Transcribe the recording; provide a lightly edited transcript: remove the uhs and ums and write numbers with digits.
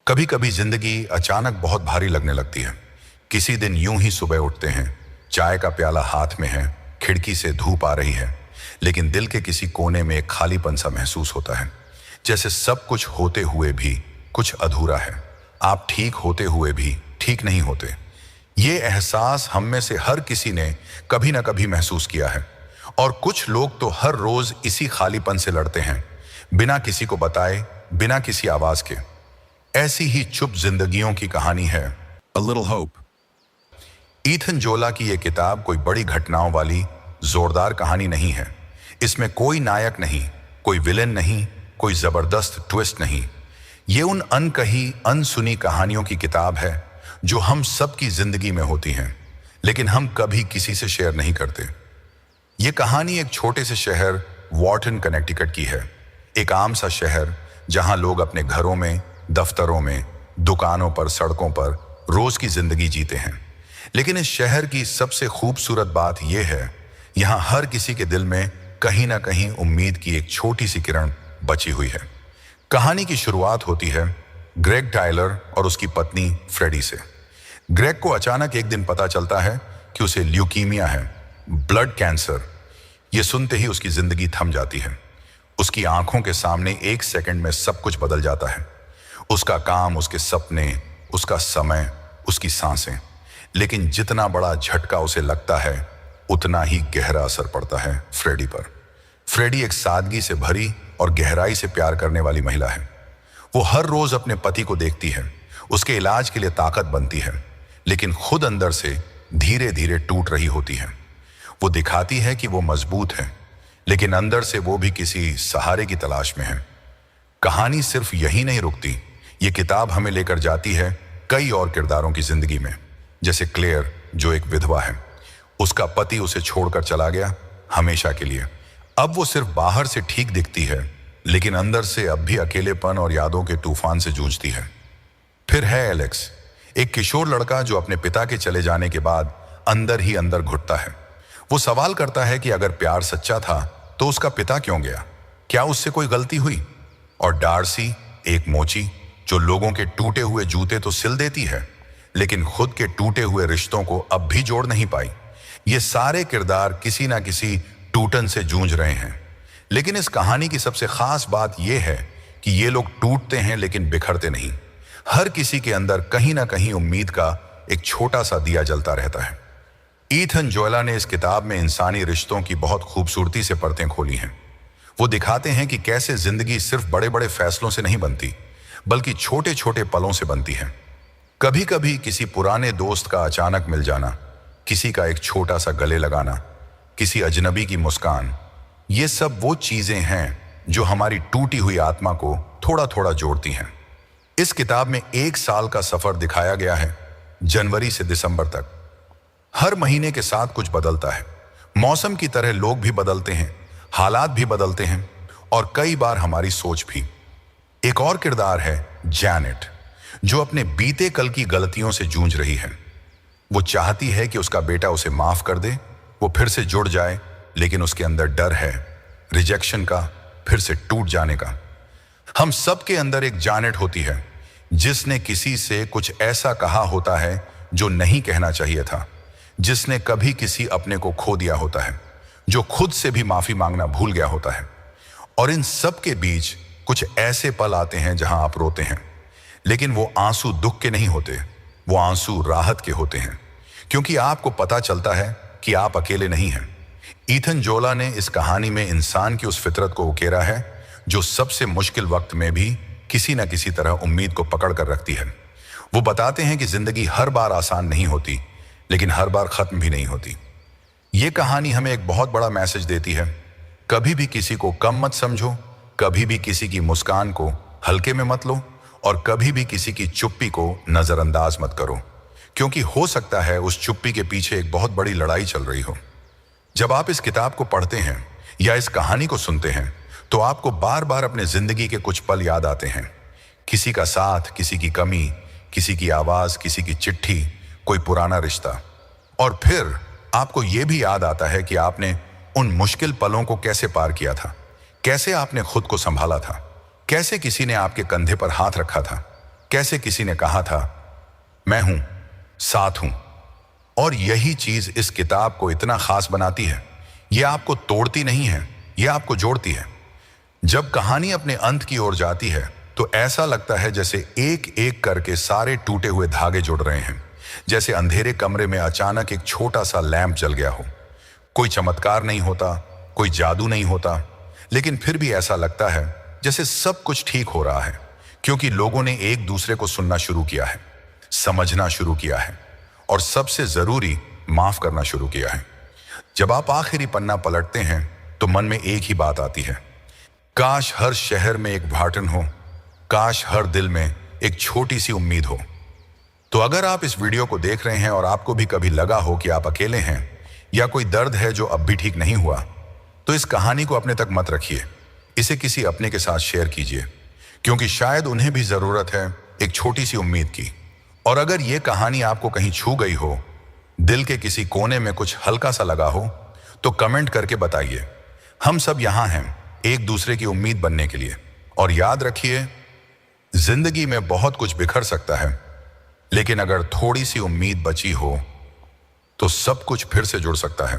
कभी कभी जिंदगी अचानक बहुत भारी लगने लगती है। किसी दिन यूं ही सुबह उठते हैं, चाय का प्याला हाथ में है, खिड़की से धूप आ रही है, लेकिन दिल के किसी कोने में एक खालीपन सा महसूस होता है, जैसे सब कुछ होते हुए भी कुछ अधूरा है। आप ठीक होते हुए भी ठीक नहीं होते। ये एहसास हम में से हर किसी ने कभी ना कभी महसूस किया है, और कुछ लोग तो हर रोज इसी खालीपन से लड़ते हैं, बिना किसी को बताए, बिना किसी आवाज के। ऐसी ही चुप जिंदगियों की कहानी है A Little Hope। ईथन जोला की यह किताब कोई बड़ी घटनाओं वाली जोरदार कहानी नहीं है। इसमें कोई नायक नहीं, कोई विलेन नहीं, कोई जबरदस्त ट्विस्ट नहीं। ये उन अनकही अनसुनी कहानियों की किताब है जो हम सबकी जिंदगी में होती हैं, लेकिन हम कभी किसी से शेयर नहीं करते। ये कहानी एक छोटे से शहर वॉर्टन कनेक्टिकट की है। एक आम सा शहर जहां लोग अपने घरों में, दफ्तरों में, दुकानों पर, सड़कों पर रोज की जिंदगी जीते हैं। लेकिन इस शहर की सबसे खूबसूरत बात यह है, यहाँ हर किसी के दिल में कहीं ना कहीं उम्मीद की एक छोटी सी किरण बची हुई है। कहानी की शुरुआत होती है ग्रेग टायलर और उसकी पत्नी फ्रेडी से। ग्रेग को अचानक एक दिन पता चलता है कि उसे ल्यूकीमिया है, ब्लड कैंसर। यह सुनते ही उसकी जिंदगी थम जाती है। उसकी आंखों के सामने एक सेकंड में सब कुछ बदल जाता है। उसका काम, उसके सपने, उसका समय, उसकी सांसें। लेकिन जितना बड़ा झटका उसे लगता है, उतना ही गहरा असर पड़ता है फ्रेडी पर। फ्रेडी एक सादगी से भरी और गहराई से प्यार करने वाली महिला है। वो हर रोज अपने पति को देखती है, उसके इलाज के लिए ताकत बनती है, लेकिन खुद अंदर से धीरे धीरे टूट रही होती है। वो दिखाती है कि वो मजबूत है, लेकिन अंदर से वो भी किसी सहारे की तलाश में है। कहानी सिर्फ यही नहीं रुकती। ये किताब हमें लेकर जाती है कई और किरदारों की जिंदगी में, जैसे क्लेयर जो एक विधवा है। उसका पति उसे छोड़कर चला गया हमेशा के लिए। अब वो सिर्फ बाहर से ठीक दिखती है, लेकिन अंदर से अब भी अकेलेपन और यादों के तूफान से जूझती है। फिर है एलेक्स, एक किशोर लड़का जो अपने पिता के चले जाने के बाद अंदर ही अंदर घुटता है। वो सवाल करता है कि अगर प्यार सच्चा था तो उसका पिता क्यों गया? क्या उससे कोई गलती हुई? और डार्सी, एक मोची जो लोगों के टूटे हुए जूते तो सिल देती है, लेकिन खुद के टूटे हुए रिश्तों को अब भी जोड़ नहीं पाई। ये सारे किरदार किसी ना किसी टूटन से जूझ रहे हैं। लेकिन इस कहानी की सबसे खास बात यह है कि ये लोग टूटते हैं लेकिन बिखरते नहीं। हर किसी के अंदर कहीं ना कहीं उम्मीद का एक छोटा सा दिया जलता रहता है। ईथन जोला ने इस किताब में इंसानी रिश्तों की बहुत खूबसूरती से परतें खोली हैं। वो दिखाते हैं कि कैसे जिंदगी सिर्फ बड़े बड़े फैसलों से नहीं बनती, बल्कि छोटे छोटे पलों से बनती है। कभी कभी किसी पुराने दोस्त का अचानक मिल जाना, किसी का एक छोटा सा गले लगाना, किसी अजनबी की मुस्कान, ये सब वो चीजें हैं जो हमारी टूटी हुई आत्मा को थोड़ा थोड़ा जोड़ती हैं। इस किताब में एक साल का सफर दिखाया गया है, जनवरी से दिसंबर तक। हर महीने के साथ कुछ बदलता है। मौसम की तरह लोग भी बदलते हैं, हालात भी बदलते हैं, और कई बार हमारी सोच भी। एक और किरदार है जैनेट, जो अपने बीते कल की गलतियों से जूझ रही है। वो चाहती है कि उसका बेटा उसे माफ कर दे, वो फिर से जुड़ जाए, लेकिन उसके अंदर डर है रिजेक्शन का, फिर से टूट जाने का। हम सब के अंदर एक जैनेट होती है जिसने किसी से कुछ ऐसा कहा होता है जो नहीं कहना चाहिए था, जिसने कभी किसी अपने को खो दिया होता है, जो खुद से भी माफी मांगना भूल गया होता है। और इन सब के बीच कुछ ऐसे पल आते हैं जहां आप रोते हैं, लेकिन वो आंसू दुख के नहीं होते, वो आंसू राहत के होते हैं, क्योंकि आपको पता चलता है कि आप अकेले नहीं हैं। ईथन जोला ने इस कहानी में इंसान की उस फितरत को उकेरा है जो सबसे मुश्किल वक्त में भी किसी न किसी तरह उम्मीद को पकड़ कर रखती है। वो बताते हैं कि जिंदगी हर बार आसान नहीं होती, लेकिन हर बार खत्म भी नहीं होती। ये कहानी हमें एक बहुत बड़ा मैसेज देती है, कभी भी किसी को कम मत समझो, कभी भी किसी की मुस्कान को हल्के में मत लो, और कभी भी किसी की चुप्पी को नजरअंदाज मत करो, क्योंकि हो सकता है उस चुप्पी के पीछे एक बहुत बड़ी लड़ाई चल रही हो। जब आप इस किताब को पढ़ते हैं या इस कहानी को सुनते हैं, तो आपको बार बार अपने जिंदगी के कुछ पल याद आते हैं। किसी का साथ, किसी की कमी, किसी की आवाज, किसी की चिट्ठी, कोई पुराना रिश्ता। और फिर आपको यह भी याद आता है कि आपने उन मुश्किल पलों को कैसे पार किया था, कैसे आपने खुद को संभाला था, कैसे किसी ने आपके कंधे पर हाथ रखा था। कैसे किसी ने कहा था, मैं हूं, साथ हूं। और यही चीज इस किताब को इतना खास बनाती है। यह आपको तोड़ती नहीं है, यह आपको जोड़ती है। जब कहानी अपने अंत की ओर जाती है तो ऐसा लगता है जैसे एक एक करके सारे टूटे हुए धागे जुड़ रहे हैं। जैसे अंधेरे कमरे में अचानक एक छोटा सा लैंप जल गया हो। कोई चमत्कार नहीं होता, कोई जादू नहीं होता, लेकिन फिर भी ऐसा लगता है जैसे सब कुछ ठीक हो रहा है, क्योंकि लोगों ने एक दूसरे को सुनना शुरू किया है, समझना शुरू किया है, और सबसे जरूरी, माफ करना शुरू किया है। जब आप आखिरी पन्ना पलटते हैं तो मन में एक ही बात आती है, काश हर शहर में एक भाटन हो, काश हर दिल में एक छोटी सी उम्मीद हो। तो अगर आप इस वीडियो को देख रहे हैं और आपको भी कभी लगा हो कि आप अकेले हैं या कोई दर्द है जो अब भी ठीक नहीं हुआ, तो इस कहानी को अपने तक मत रखिए, इसे किसी अपने के साथ शेयर कीजिए, क्योंकि शायद उन्हें भी जरूरत है एक छोटी सी उम्मीद की। और अगर ये कहानी आपको कहीं छू गई हो, दिल के किसी कोने में कुछ हल्का सा लगा हो, तो कमेंट करके बताइए। हम सब यहां हैं एक दूसरे की उम्मीद बनने के लिए। और याद रखिए, जिंदगी में बहुत कुछ बिखर सकता है, लेकिन अगर थोड़ी सी उम्मीद बची हो तो सब कुछ फिर से जुड़ सकता है।